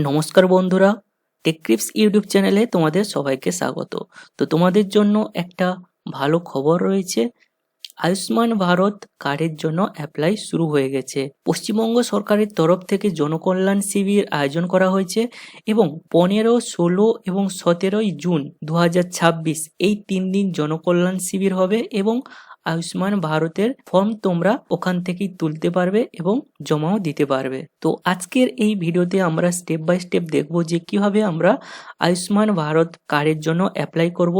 নমস্কার বন্ধুরা, টেকক্রিপস ইউটিউব চ্যানেলে তোমাদের সবাইকে স্বাগত। তো তোমাদের জন্য একটা ভালো খবর রয়েছে। আয়ুষ্মান ভারত কার্ডের জন্য অ্যাপ্লাই শুরু হয়ে গেছে। পশ্চিমবঙ্গ সরকারের তরফ থেকে জনকল্যাণ শিবির আয়োজন করা হয়েছে এবং 15, 16 এবং 17 জুন 2026 এই 3 দিন জনকল্যাণ শিবির হবে এবং আয়ুষ্মান ভারতের ফর্ম তোমরা ওখান থেকেই তুলতে পারবে এবং জমাও দিতে পারবে। তো আজকের এই ভিডিওতে আমরা স্টেপ বাই স্টেপ দেখব যে কিভাবে আমরা আয়ুষ্মান ভারত কার্ডের জন্য অ্যাপ্লাই করব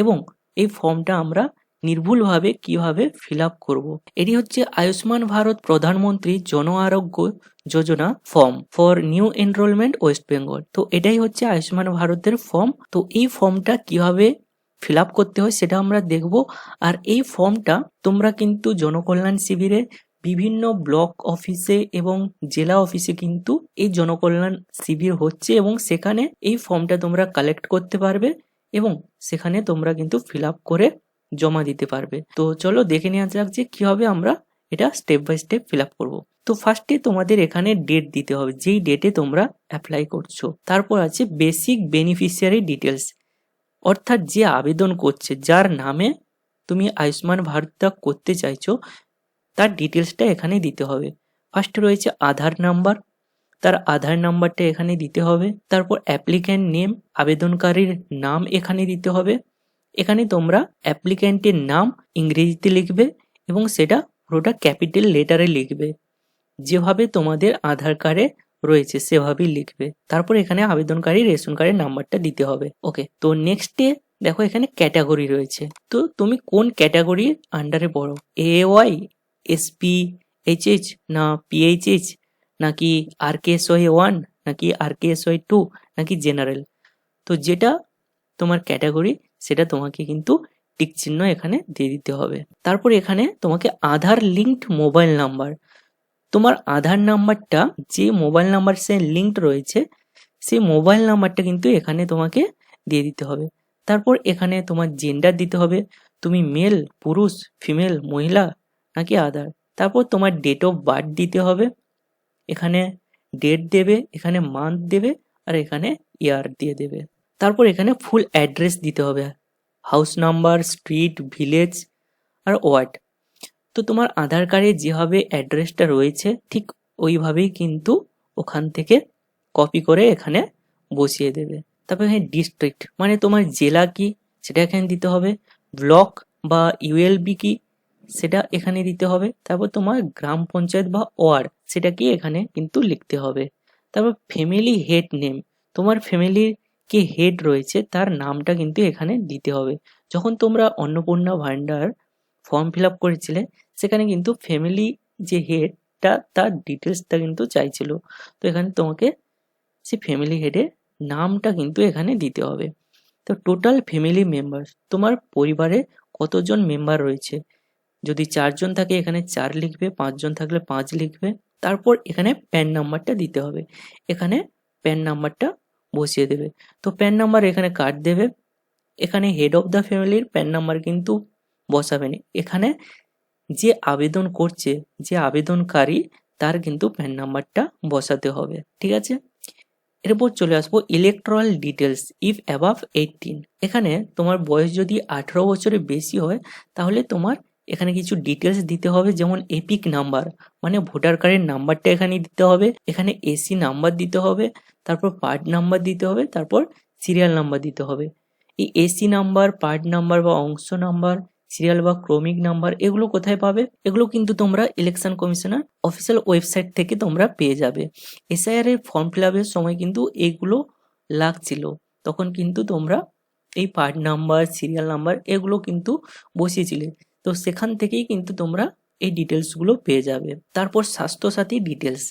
এবং এই ফর্মটা আমরা নির্ভুলভাবে কিভাবে ফিল আপ করবো। এটি হচ্ছে Ayushman Bharat Pradhanmantri Jan Arogya Yojana form for new enrollment West Bengal. তো এটাই হচ্ছে আয়ুষ্মান ভারতের ফর্ম। তো এই ফর্মটা কিভাবে ফিল আপ করতে হয় সেটা আমরা দেখব। আর এই ফর্মটা তোমরা কিন্তু জনকল্যাণ শিবিরে বিভিন্ন ব্লক অফিসে এবং জেলা অফিসে কিন্তু এই জনকল্যাণ শিবির হচ্ছে এবং সেখানে এই ফর্মটা তোমরা কালেক্ট করতে পারবে এবং সেখানে তোমরা কিন্তু ফিল আপ করে জমা দিতে পারবে। তো চলো দেখে নেওয়া যাক যে কিভাবে আমরা এটা step by step fill up করবো। তো ফার্স্টে তোমাদের এখানে ডেট দিতে হবে, যেই ডেটে তোমরা অ্যাপ্লাই করছো। তারপর আছে বেসিক বেনিফিশিয়ারি ডিটেলস, অর্থাৎ যে আবেদন করছে, যার নামে তুমি আয়ুষ্মান ভারতটা করতে চাইছো তার ডিটেলসটা এখানে দিতে হবে। ফার্স্টে রয়েছে আধার নাম্বার, তার আধার নাম্বারটা এখানে দিতে হবে। তারপর অ্যাপ্লিক্যান্ট নেম, আবেদনকারীর নাম এখানে দিতে হবে। এখানে তোমরা অ্যাপ্লিক্যান্টের নাম ইংরেজিতে লিখবে এবং সেটা পুরোটা ক্যাপিটাল লেটারে লিখবে, যেভাবে তোমাদের আধার কার্ডে রয়েছে সেভাবেই লিখবে। তারপর এখানে আবেদনকারী রেশন কার্ডের নাম্বারটা দিতে হবে। ওকে, তো নেক্সটে দেখো এখানে ক্যাটাগরি রয়েছে। তো তুমি কোন ক্যাটাগরির আন্ডারে পড়ো, AAY, SP, HH না PHH নাকি RKSY 1 নাকি RKSY 2 নাকি জেনারেল। তো যেটা তোমার ক্যাটাগরি সেটা তোমাকে কিন্তু টিক চিহ্ন এখানে দিয়ে দিতে হবে। তারপর এখানে তোমাকে আধার লিঙ্কড মোবাইল নাম্বার, তোমার আধার নাম্বারটা যে মোবাইল নাম্বার সে লিঙ্কড রয়েছে সেই মোবাইল নাম্বারটা কিন্তু এখানে তোমাকে দিয়ে দিতে হবে। তারপর এখানে তোমার জেন্ডার দিতে হবে, তুমি মেল, পুরুষ, ফিমেল, মহিলা নাকি আদার। তারপর তোমার ডেট অফ বার্থ দিতে হবে, এখানে ডেট দেবে, এখানে মান্থ দেবে আর এখানে ইয়ার দিয়ে দেবে। তারপর এখানে ফুল অ্যাড্রেস দিতে হবে, হাউস নাম্বার, স্ট্রিট, ভিলেজ আর ওয়ার্ড। তো তোমার আধার কার্ডে যেভাবে অ্যাড্রেসটা রয়েছে ঠিক ওইভাবেই কিন্তু ওখান থেকে কপি করে এখানে বসিয়ে দেবে। তারপর এখানে ডিস্ট্রিক্ট মানে তোমার জেলা কি সেটা এখানে দিতে হবে, ব্লক বা ULB কি সেটা এখানে দিতে হবে। তারপর তোমার গ্রাম পঞ্চায়েত বা ওয়ার্ড সেটা কি এখানে কিন্তু লিখতে হবে। তারপর ফ্যামিলি হেড নেম, তোমার ফ্যামিলির কে হেড রয়েছে তার নামটা কিন্তু এখানে দিতে হবে। যখন তোমরা অন্নপূর্ণা ভান্ডার ফর্ম ফিল আপ করেছিলে সেখানে কিন্তু ফ্যামিলি যে হেডটা তার ডিটেলসটা কিন্তু চাইছিল। তো এখানে তোমাকে সেই ফ্যামিলি হেডের নামটা কিন্তু এখানে দিতে হবে। তো টোটাল ফ্যামিলি মেম্বার, তোমার পরিবারে কতজন মেম্বার রয়েছে, যদি 4 জন থাকে এখানে 4 লিখবে, 5 জন থাকলে 5 লিখবে। তারপর এখানে প্যান নাম্বারটা দিতে হবে, এখানে প্যান নাম্বারটা বসিয়ে দেবে। তো প্যান নাম্বার এখানে কাট দেবে, এখানে হেড অফ দ্য ফ্যামিলির প্যান নাম্বার কিন্তু বসাবেন, এখানে যে আবেদন করছে যে আবেদনকারী তার কিন্তু প্যান নাম্বারটা বসাতে হবে। ঠিক আছে, এরপর চলে আসবো ইলেকট্রাল ডিটেলস ইফ অ্যাবাভ 18। এখানে তোমার বয়স যদি 18 বছরের বেশি হয় তাহলে তোমার এখানে কিছু ডিটেলস দিতে হবে, যেমন এপিক নাম্বার মানে ভোটার কার্ডের নাম্বারটা এখানে দিতে হবে, এখানে এসি নাম্বার দিতে হবে, তারপর পার্ট নাম্বার দিতে হবে, তারপর সিরিয়াল নাম্বার দিতে হবে। এই এসি নাম্বার, পার্ট নাম্বার বা অংশ নাম্বার, সিরিয়াল বা ক্রমিক নাম্বার এগুলো কোথায় পাবে, এগুলো কিন্তু তোমরা ইলেকশন কমিশনার অফিসিয়াল ওয়েবসাইট থেকে তোমরা পেয়ে যাবে। SIR এর ফর্ম ফিল আপের সময় কিন্তু এগুলো লাগছিল, তখন কিন্তু তোমরা এই পার্ট নাম্বার, সিরিয়াল নাম্বার এগুলো কিন্তু বসিয়েছিলে, তো সেখান থেকেই কিন্তু তোমরা এই ডিটেলসগুলো পেয়ে যাবে। তারপর স্বাস্থ্যসাথী ডিটেলস,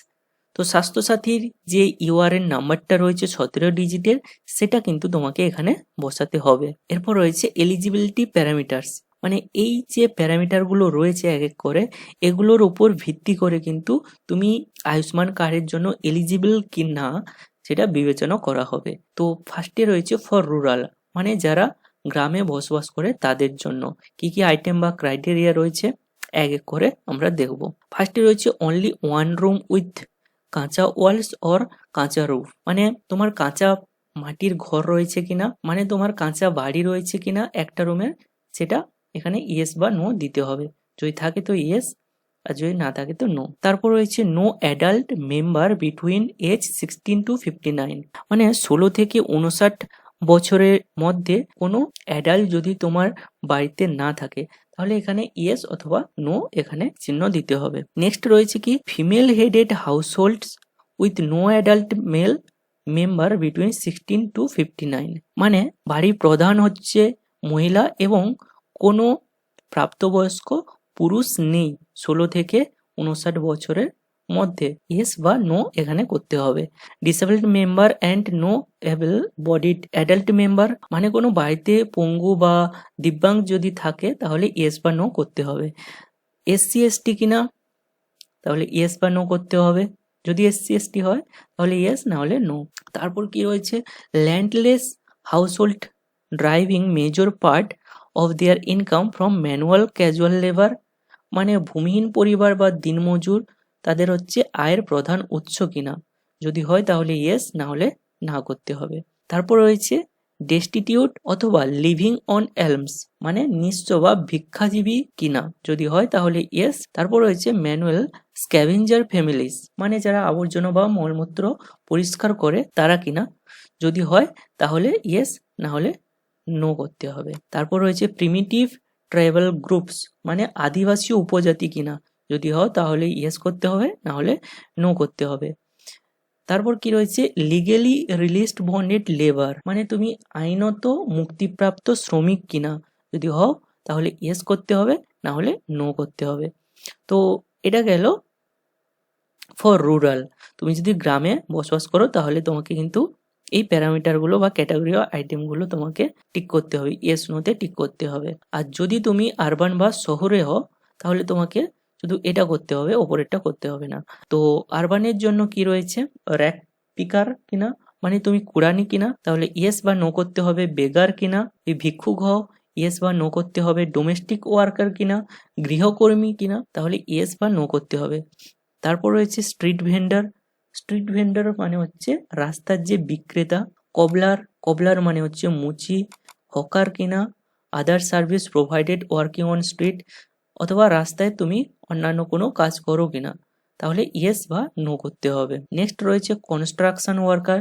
তো স্বাস্থ্যসাথীর যে URN নাম্বারটা রয়েছে 17 ডিজিটের সেটা কিন্তু তোমাকে এখানে বসাতে হবে। এরপর রয়েছে এলিজিবিলিটি প্যারামিটার্স, মানে এই যে প্যারামিটারগুলো রয়েছে এক এক করে এগুলোর উপর ভিত্তি করে কিন্তু তুমি আয়ুষ্মান কার্ডের জন্য এলিজিবল কি না সেটা বিবেচনা করা হবে। তো ফার্স্টে রয়েছে ফর রুরাল, মানে যারা গ্রামে বসবাস করে তাদের জন্য কি কি আইটেম বা ক্রাইটেরিয়া রয়েছে এক এক করে আমরা দেখব। ফার্স্টে রয়েছে অনলি ওয়ান রুম উইথ কাঁচা ওয়ালস অর কাঁচা রুফ, মানে তোমার কাঁচা মাটির ঘর রয়েছে কিনা, মানে তোমার কাঁচা বাড়ি রয়েছে কিনা একটা রুমের, সেটা এখানে ইয়েস বা নো দিতে হবে। যদি থাকে তো ইয়েস, আর যদি না থাকে তো নো। তারপর রয়েছে no adult member between age 16 to 59, মানে 16 থেকে 59 বছরের মধ্যে কোনো অ্যাডাল্ট যদি তোমার বাড়িতে না থাকে, তাহলে এখানে ইয়েস অথবা নো এখানে চিহ্ন দিতে হবে। নেক্সট রয়েছে কি female headed households with no adult male member between 16 to 59, মানে বাড়ির প্রধান হচ্ছে মহিলা এবং কোনো প্রাপ্তবয়স্ক পুরুষ নেই 16 থেকে 59 বছরের মধ্যে, ইয়েস বা নো এখানে করতে হবে। Disabled member and no able bodied adult member, মানে কোনো বাড়িতে পঙ্গু বা দিব্যাঙ্গ যদি থাকে তাহলে ইয়েস বা নো করতে হবে। এসসি এসটি কিনা, তাহলে ইয়েস বা নো করতে হবে। যদি এসসি এসটি হয় তাহলে ইয়েস, না হলে নো। তারপর কি রয়েছে landless household driving major part of their income from manual casual labour, মানে ভূমিহীন পরিবার বা দিনমজুর তাদের হচ্ছে আয়ের প্রধান উৎস কিনা, যদি হয় তাহলে ইয়েস, না হলে না করতে হবে। তারপর রয়েছে ডেস্টিটিউট অথবা লিভিং অন অ্যালমস, মানে নিঃস্ব বা ভিক্ষাজীবী কিনা, যদি হয় তাহলে ইয়েস। তারপর রয়েছে ম্যানুয়াল স্ক্যাভেঞ্জার ফ্যামিলিজ, মানে যারা আবর্জনা বা মলমূত্র পরিষ্কার করে তারা কিনা, যদি হয় তাহলে ইয়েস, না হলে নো করতে হবে। তারপর রয়েছে প্রিমিটিভ ট্রাইবাল গ্রুপস, মানে আদিবাসী উপজাতি কিনা, যদি হয় তাহলে ইয়েস করতে হবে, না হলে নো করতে হবে। তারপর কি রয়েছে লিগেলি রিলিজড বন্ডেড লেবার, মানে তুমি আইনত মুক্তিপ্রাপ্ত শ্রমিক কিনা, যদি হও তাহলে ইয়েস করতে হবে, না হলে নো করতে হবে। তো এটা গেল ফর রুরাল, তুমি যদি গ্রামে বসবাস করো তাহলে তোমাকে কিন্তু এই প্যারামিটারগুলো বা ক্যাটাগরি আইটেমগুলো তোমাকে টিক করতে হবে, ইয়েস নোতে টিক করতে হবে। আর যদি তুমি আরবান বা শহরে হও তাহলে তোমাকে শুধু এটা করতে হবে, ওপরেরটা করতে হবে না। তো আরবানের জন্য কি রয়েছে র্যাক পিকার কিনা, মানে তুমি কুড়ানি কিনা, তাহলে ইয়েস বা নো করতে হবে। বেগার কিনা, এই ভিক্ষুক হও, ইয়েস বা নো করতে হবে। ডোমেস্টিক ওয়ার্কার কিনা, গৃহকর্মী কিনা, তাহলে ইয়েস বা নো করতে হবে। তারপর রয়েছে স্ট্রিট ভেন্ডার, স্ট্রিট ভেন্ডার মানে হচ্ছে রাস্তার যে বিক্রেতা। কবলার, কবলার মানে হচ্ছে মুচি। হকার কিনা, আদার service provided working on street, অথবা রাস্তায় তুমি অন্যান্য কোনো কাজ করো কিনা, তাহলে ইয়েস বা নো করতে হবে। নেক্সট রয়েছে কনস্ট্রাকশন ওয়ার্কার,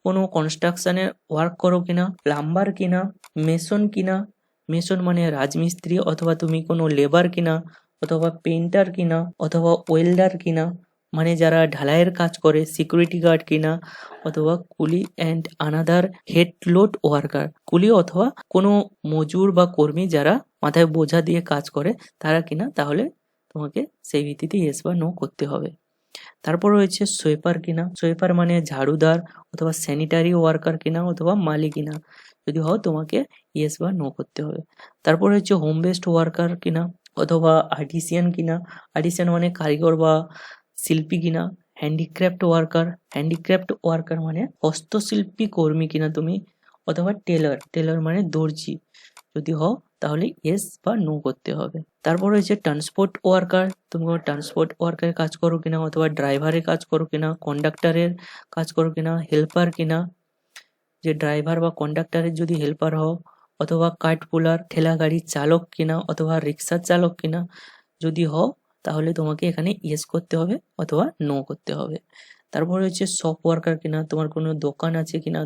কোনো কনস্ট্রাকশনে ওয়ার্ক করো কিনা। প্লাম্বার কিনা, মেসন কিনা, মেসন মানে রাজমিস্ত্রি, অথবা তুমি কোনো লেবার কিনা, অথবা পেইন্টার কিনা, অথবা ওয়েল্ডার কিনা, মানে যারা ঢালাইয়ের কাজ করে। সিকিউরিটি গার্ড কিনা, অথবা কুলি and another head load worker, কুলি অথবা কোনো মজুর বা কর্মী যারা মাথায় বোঝা দিয়ে কাজ করে তারা কিনা, তাহলে তোমাকে সেই ভিত্তিতে ইয়েস বা নো করতে হবে। তারপর রয়েছে সুইপার কিনা, সুইপার মানে ঝাড়ুদার, অথবা স্যানিটারি ওয়ার্কার কিনা, অথবা মালি কিনা, যদি হও তোমাকে ইয়েস বা নো করতে হবে। তারপর হচ্ছে হোম বেসড ওয়ার্কার কিনা, অথবা আর্টিসিয়ান কিনা, আর্টিসিয়ান মানে কারিগর বা শিল্পী কিনা। হ্যান্ডিক্রাফট ওয়ার্কার, হ্যান্ডিক্রাফট ওয়ার্কার মানে হস্তশিল্পী কর্মী কিনা তুমি, অথবা টেলার, টেলার মানে দর্জি, যদি হও তাহলে ইয়েস বা নো করতে হবে। তারপর হচ্ছে ট্রান্সপোর্ট ওয়ার্কার, তুমি ট্রান্সপোর্ট ওয়ার্কারের কাজ করো কিনা, অথবা ড্রাইভারের কাজ করো কিনা, কন্ডাক্টরের কাজ করো কিনা, হেল্পার কিনা, যে ড্রাইভার বা কন্ডাক্টরের যদি হেল্পার হও, অথবা কাঠ পুলার ঠেলা গাড়ির চালক কিনা, অথবা রিক্সার চালক কিনা, যদি হও তাহলে তোমাকে এখানে ইয়েস করতে হবে অথবা নো করতে হবে। তারপরে হচ্ছে শপ ওয়ার্কার কিনা, তোমার কোনো দোকান আছে কিনা,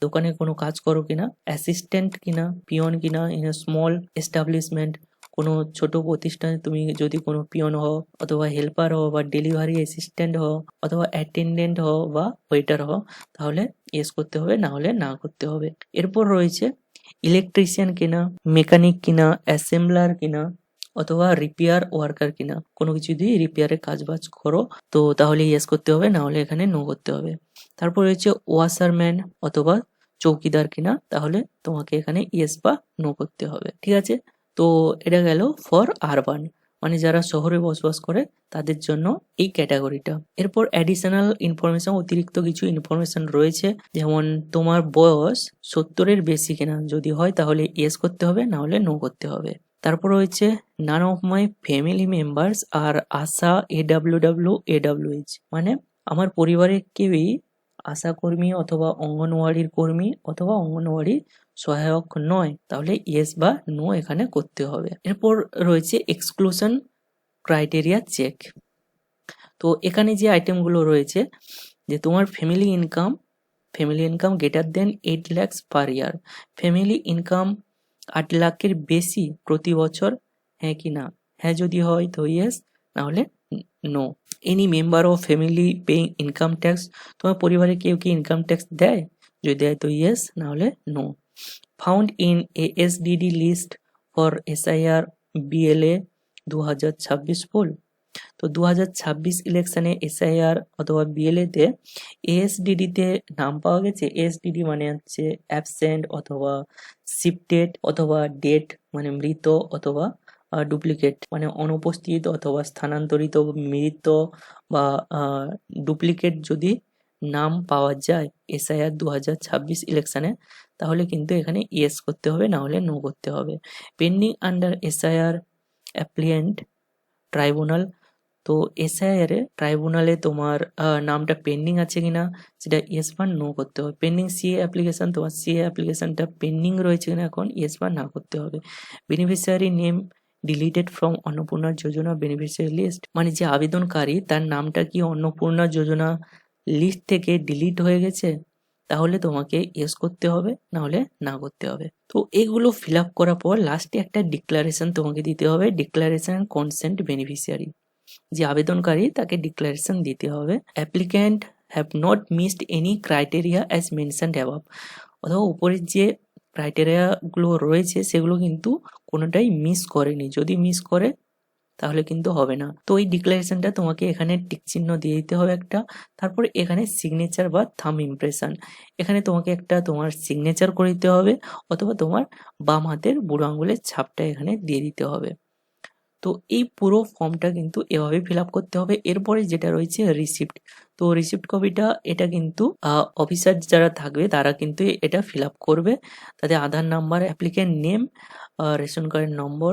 দোকানে কোনো কাজ করো কিনা। অ্যাসিস্ট্যান্ট কিনা, পিয়ন কিনা ইন এ স্মল এস্টাবলিশমেন্ট, কোনো ছোট প্রতিষ্ঠানে তুমি যদি কোনো পিয়ন হও, অথবা হেল্পার হও, বা ডেলিভারি অ্যাসিস্ট্যান্ট হও, অথবা অ্যাটেন্ডেন্ট হও, বা ওয়েটার হও, তাহলে ইয়েস করতে হবে, না হলে না করতে হবে। এরপর রয়েছে ইলেকট্রিশিয়ান কিনা, মেকানিক কিনা, অ্যাসেম্বলার কিনা, অথবা রিপেয়ার ওয়ার্কার কিনা, কোনো কিছু যদি রিপেয়ারের কাজ বাজ করো তো তাহলে ইয়েস করতে হবে, না হলে এখানে নো করতে হবে। তারপর রয়েছে ওয়াশারম্যান অথবা চৌকিদার কিনা, তাহলে তোমাকে এখানে ইয়েস বা নো করতে হবে। ঠিক আছে, তো এটা গেল ফর আরবান, মানে যারা শহরে বসবাস করে তাদের জন্য এই ক্যাটাগরিটা। এরপর অ্যাডিশনাল ইনফরমেশন, অতিরিক্ত কিছু ইনফরমেশন রয়েছে, যেমন তোমার বয়স 70-এর বেশি কিনা, যদি হয় তাহলে ইয়েস করতে হবে, না হলে নো করতে হবে। তারপর রয়েছে none of my family members আর আশা AWWH, মানে আমার পরিবারের কেউই আশাকর্মী অথবা অঙ্গনওয়াড়ির কর্মী অথবা অঙ্গনওয়াড়ি সহায়ক নয়, তাহলে ইয়েস বা নো এখানে করতে হবে। এরপর রয়েছে এক্সক্লুশন ক্রাইটেরিয়া চেক। তো এখানে যে আইটেমগুলো রয়েছে, যে তোমার family income greater than 8 lakhs পার ইয়ার, ফ্যামিলি ইনকাম 8 লাখের বেশি প্রতি বছর, হ্যাঁ কি না? হ্যাঁ যদি হয় তো ইয়েস, না হলে no. Any member of family paying income tax, তোমার পরিবারে কেউ কি ইনকাম ট্যাক্স দেয়? যদি দেয় তো ইয়েস, না হলে no. Found in ASDD list for SIR BLA 2026 poll. তো 2026 ইলেকশনে এসআইআর অথবা বিএলএ তে এএসডিডি তে নাম পাওয়া গেছে। এএসডিডি মানে হচ্ছে অ্যাবসেন্ট অথবা শিফটেড অথবা ডেড মানে মৃত অথবা ডুপ্লিকেট মানে অনুপস্থিত অথবা স্থানান্তরিত, মৃত বা ডুপ্লিকেট যদি নাম পাওয়া যায় এসআইআর 2026 ইলেকশনে, তাহলে কিন্তু এখানে ইয়েস করতে হবে, না হলে নো করতে হবে। পেন্ডিং আন্ডার এসআইআর অ্যাপ্লিয়েন্ট ট্রাইব্যুনাল, তো এসআইআর এ ট্রাইব্যুনালে তোমার নামটা পেন্ডিং আছে কিনা সেটা ইয়েস বা নো করতে হবে। পেন্ডিং সিএ অ্যাপ্লিকেশন, তোমার সিএ অ্যাপ্লিকেশনটা পেন্ডিং রয়েছে কিনা এখন, ইয়েস বা না করতে হবে। Beneficiary name deleted from Annapurna Yojana beneficiary list, মানে যে আবেদনকারী তার নামটা কি অন্নপূর্ণা যোজনা লিস্ট থেকে ডিলিট হয়ে গেছে, তাহলে তোমাকে ইয়েস করতে হবে, না হলে না করতে হবে। তো এগুলো ফিল আপ করার পর লাস্টে একটা ডিক্লারেশন তোমাকে দিতে হবে, ডিক্লারেশন কনসেন্ট বেনিফিশিয়ারি, যে আবেদনকারী তাকে ডিক্লারেশন দিতে হবে। Applicant have not missed any criteria as mentioned above, অথবা উপরের যে ক্রাইটেরিয়াগুলো রয়েছে সেগুলো কিন্তু কোনোটাই মিস করেনি, যদি মিস করে তাহলে কিন্তু হবে না। তো এই ডিক্লারেশনটা তোমাকে এখানে টিক চিহ্ন দিয়ে দিতে হবে একটা, তারপর এখানে সিগনেচার বা থাম্ব ইমপ্রেশন, এখানে তোমাকে একটা তোমার সিগনেচার করে দিতে হবে অথবা তোমার বাম হাতের বুড়ো আঙুলের ছাপটা এখানে দিয়ে দিতে হবে। তো এই পুরো ফর্মটা কিন্তু এভাবে ফিল আপ করতে হবে। এরপরে যেটা রয়েছে রিসিপ্ট, তো রিসিপ্ট কপিটা এটা কিন্তু অফিসার যারা থাকবে তারা কিন্তু এটা ফিল আপ করবে, তাদের আধার নাম্বার, অ্যাপ্লিক্যান্ট নেম, রেশন কার্ডের নম্বর,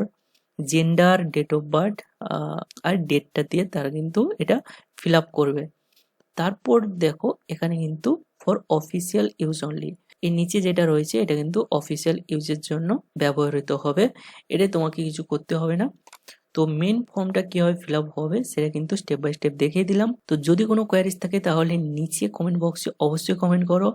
জেন্ডার, ডেট অফ বার্থ আর ডেটটা দিয়ে তারা কিন্তু এটা ফিল আপ করবে। তারপর দেখো এখানে কিন্তু ফর অফিসিয়াল ইউজ অনলি, এর নিচে যেটা রয়েছে এটা কিন্তু অফিসিয়াল ইউজের জন্য ব্যবহৃত হবে, এটা তোমাকে কিছু করতে হবে না। তো মেন ফর্মটা কিভাবে ফিল আপ হবে সেটা কিন্তু স্টেপ বাই স্টেপ দেখিয়ে দিলাম। তো যদি কোনো কোয়ারিজ থাকে তাহলে নিচে কমেন্ট বক্সে অবশ্যই কমেন্ট করো,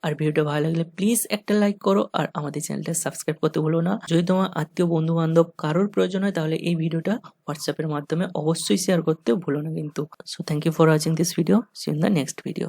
আর ভিডিওটা ভালো লাগলে প্লিজ একটা লাইক করো, আর আমাদের চ্যানেলটা সাবস্ক্রাইব করতে ভুলো না। যদি তোমার আত্মীয় বন্ধু বান্ধব কারোর প্রয়োজন হয় তাহলে এই ভিডিওটা হোয়াটসঅ্যাপের মাধ্যমে অবশ্যই শেয়ার করতে ভুলো না কিন্তু। So thank you for watching this video, see you in the next video.